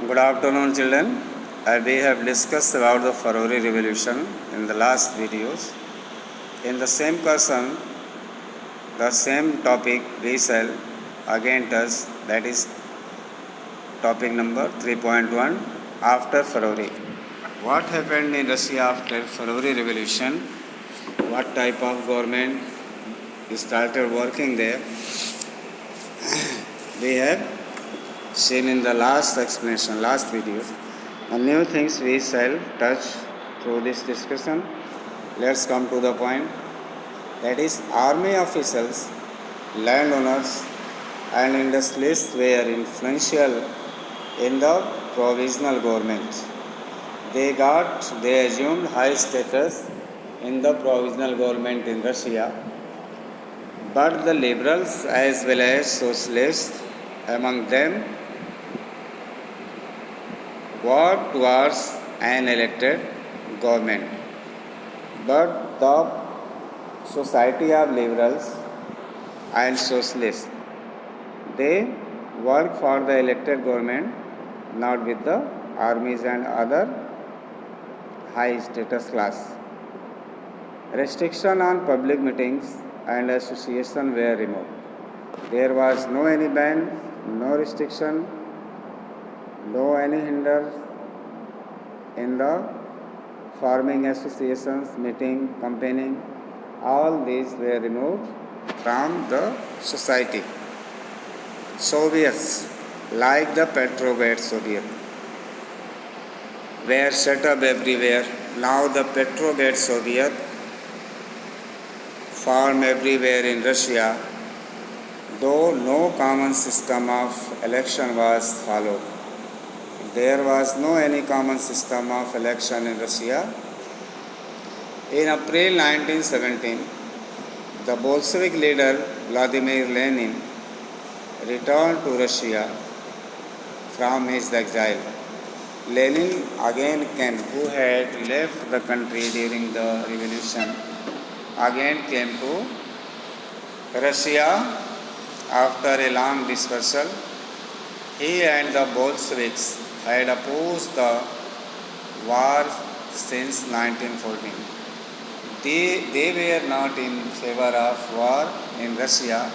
Good afternoon, children. We have discussed about the February Revolution in the last videos. In the same question, the same topic we shall again touch, that is topic number 3.1 after February. What happened in Russia after February Revolution? What type of government started working there? We have seen in the last explanation, last video. The new things we shall touch through this discussion. Let's come to the point. That is, army officials, landowners, and industrialists were influential in the provisional government. They assumed high status in the provisional government in Russia, but the liberals as well as socialists among them worked towards an elected government. But the Society of Liberals and Socialists, they work for the elected government, not with the armies and other high status class. Restriction on public meetings and association were removed. There was no any ban, no restriction, no any hinder in the forming associations, meeting, campaigning. All these were removed from the society. Soviets, like the Petrograd Soviet, were set up everywhere. Now the Petrograd Soviet formed everywhere in Russia, though no common system of election was followed. There was no any common system of election in Russia. In April 1917, the Bolshevik leader Vladimir Lenin returned to Russia from his exile. Lenin again came, who had left the country during the revolution, again came to Russia after a long dispersal. He and the Bolsheviks had opposed the war since 1914. They were not in favor of war in Russia.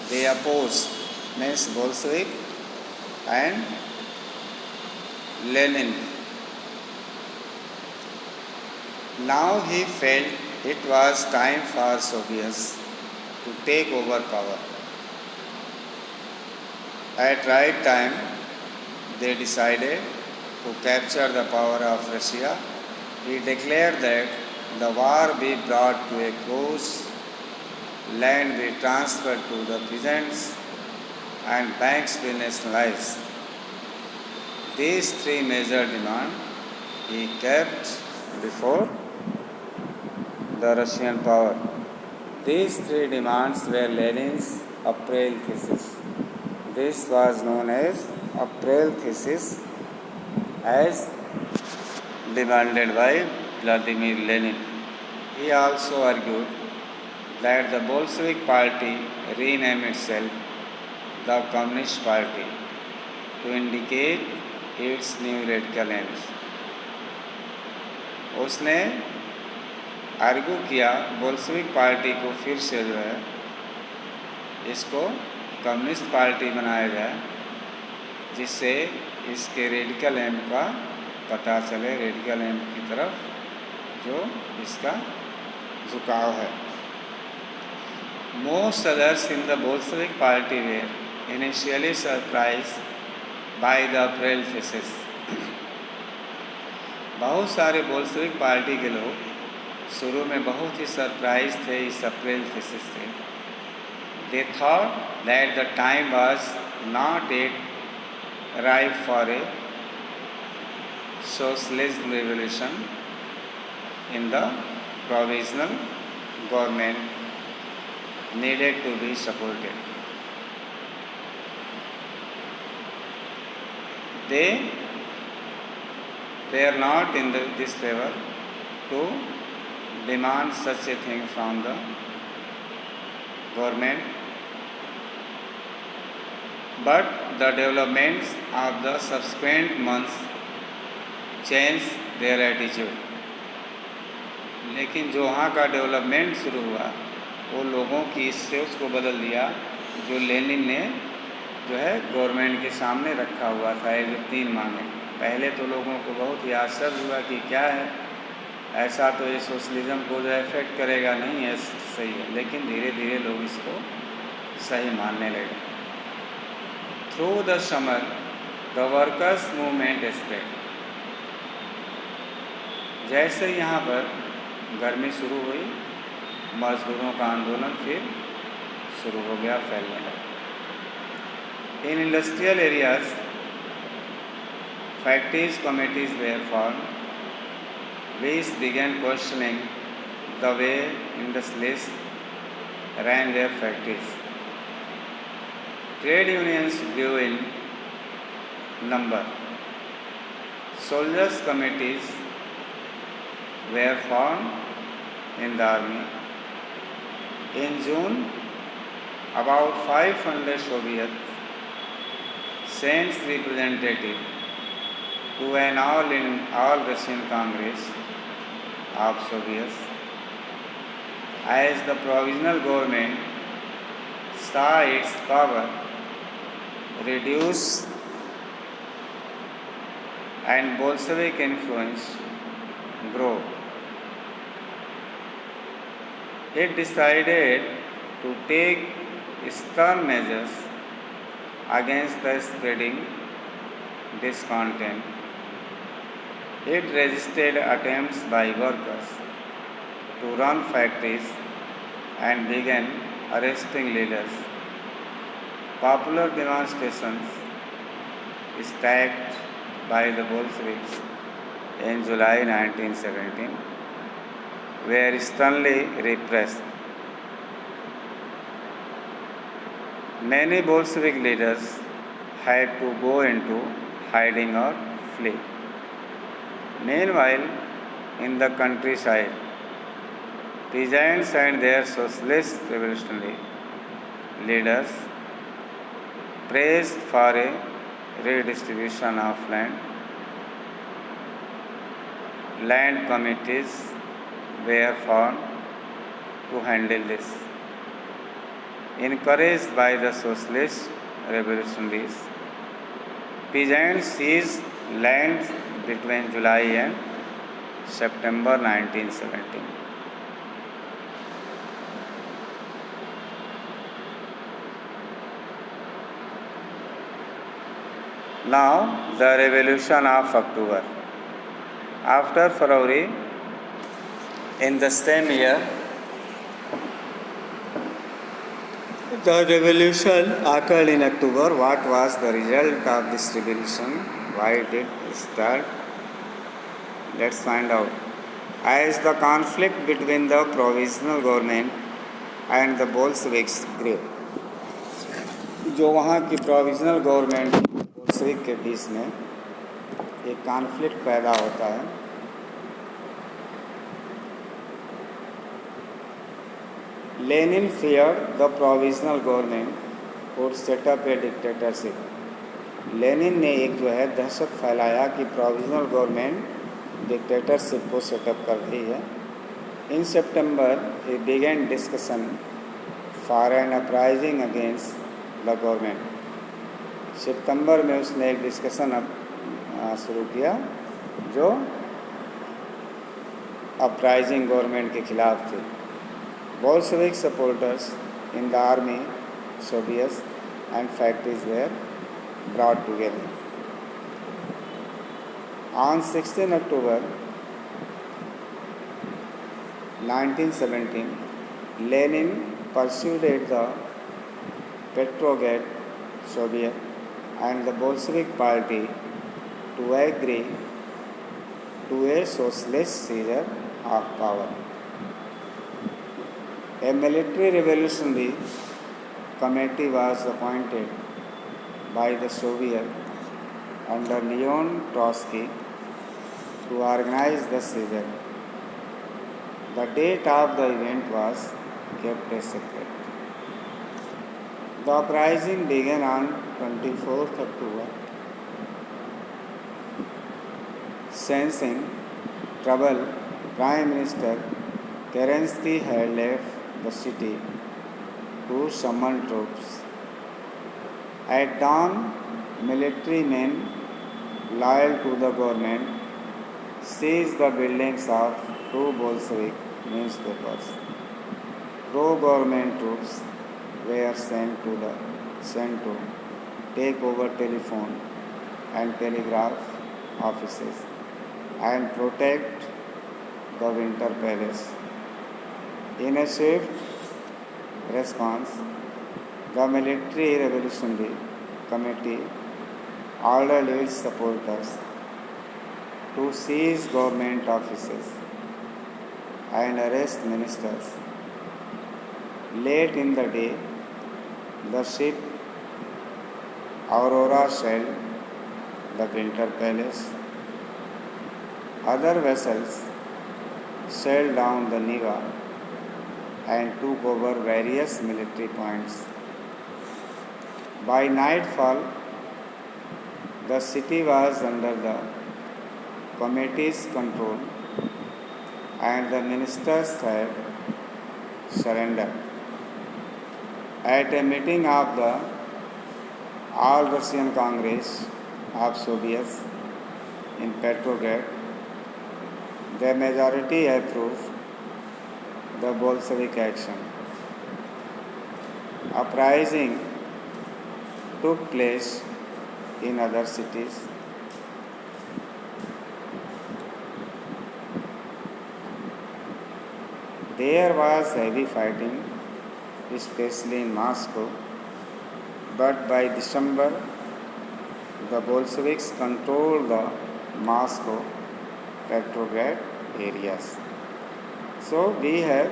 They opposed, means Bolshevik and Lenin. Now he felt it was time for Soviets to take over power. At right time, they decided to capture the power of Russia. He declared that the war be brought to a close, land be transferred to the peasants, and banks be nationalized. These three major demands he kept before the Russian power. These three demands were Lenin's April thesis. This was known as April thesis, as demanded by Vladimir Lenin. He also argued that the Bolshevik party rename itself the Communist Party to indicate its new radical aims. उसने argue किया Bolshevik party को फिर से जो है इसको communist party बनाया जाए, जिससे इसके रेडिकल एम का पता चले, रेडिकल एम की तरफ जो इसका झुकाव है. Most others in the Bolshevik party were initially surprised by the April thesis. बहुत सारे बोल्शेविक पार्टी के लोग शुरू में बहुत ही सरप्राइज थे इस अप्रैल थीसिस से. They thought that the time was not yet ripe for a socialist revolution in the provisional government needed to be supported. They were not in this favor to demand such a thing from the government. but the developments of the subsequent months changed their attitude. लेकिन जो वहाँ का development शुरू हुआ वो लोगों की इससे उसको बदल दिया जो लेनिन ने जो है गवर्नमेंट के सामने रखा हुआ था ये जो 3 मांगे। पहले तो लोगों को बहुत ही आश्चर्य हुआ कि क्या है, ऐसा तो ये सोशलिज्म को जो इफेक्ट करेगा नहीं है, सही है, लेकिन धीरे धीरे लोग इसको सही मानने लगे। Through the summer the workers movement spread. जैसे यहाँ पर गर्मी शुरू हुई, मजदूरों का आंदोलन फिर शुरू हो गया, फैलने लगा। In industrial areas factories committees were form which began questioning the way industrialists ran their factories. Trade unions grew in number. Soldiers' committees were formed in the army. In June, about 500 Soviets sent representatives to an all Russian Congress of Soviets. As the provisional government saw its power reduce and Bolshevik influence grow, it decided to take stern measures against the spreading discontent. It resisted attempts by workers to run factories and began arresting leaders. Popular demonstrations staged by the Bolsheviks in July 1917 were sternly repressed. Many Bolshevik leaders had to go into hiding or flee. Meanwhile, in the countryside, peasants and their socialist revolutionary leaders pressed for a redistribution of land. Land committees were formed to handle this. Encouraged by the socialist revolutionaries, peasants seized lands between July and September 1917. Now, the Revolution of October. After February, in the same year, the revolution occurred in October. What was the result of this revolution? Why did it start? Let's find out. As the conflict between the provisional government and the Bolsheviks grew, जो वहाँ की provisional government Bolshevik के बीच में एक conflict पैदा होता है, Lenin feared the provisional government would set up a dictatorship. Lenin ने एक जो है दहशत फैलाया कि प्रोविजनल गवर्नमेंट डिक्टेटरशिप को सेटअप कर रही है। In September he began discussion for an uprising against the government. सितंबर में उसने एक डिस्कशन शुरू किया जो अपराइजिंग गवर्नमेंट के खिलाफ थी। Bolshevik supporters in the army, Soviets and factories were brought together. On 16 October 1917, Lenin persuaded the Petrograd Soviet and the Bolshevik Party to agree to a socialist seizure of power. A military revolutionary committee was appointed by the Soviet under Leon Trotsky to organize the seizure. The date of the event was kept a secret. The uprising began on 24th October. Sensing trouble, Prime Minister Kerensky had left the city to summon troops. At dawn, military men loyal to the government seized the buildings of two Bolshevik newspapers. Pro-government troops were sent to take over telephone and telegraph offices and protect the Winter Palace. In a swift response, the Military Revolutionary Committee ordered its supporters to seize government offices and arrest ministers. Late in the day, the ship Aurora shelled the Winter Palace. Other vessels sailed down the Neva and took over various military points. By nightfall, the city was under the committee's control and the ministers had surrendered. At a meeting of the All Russian Congress of Soviets in Petrograd, the majority approved the Bolshevik action. Uprising took place in other cities. There was heavy fighting, especially in Moscow, but by December, the Bolsheviks controlled the Moscow, Petrograd areas. So we have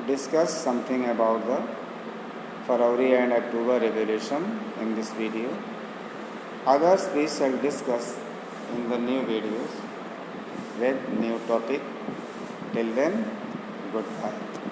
discussed something about the February and October Revolution in this video. Others we shall discuss in the new videos with new topic. Till then, goodbye.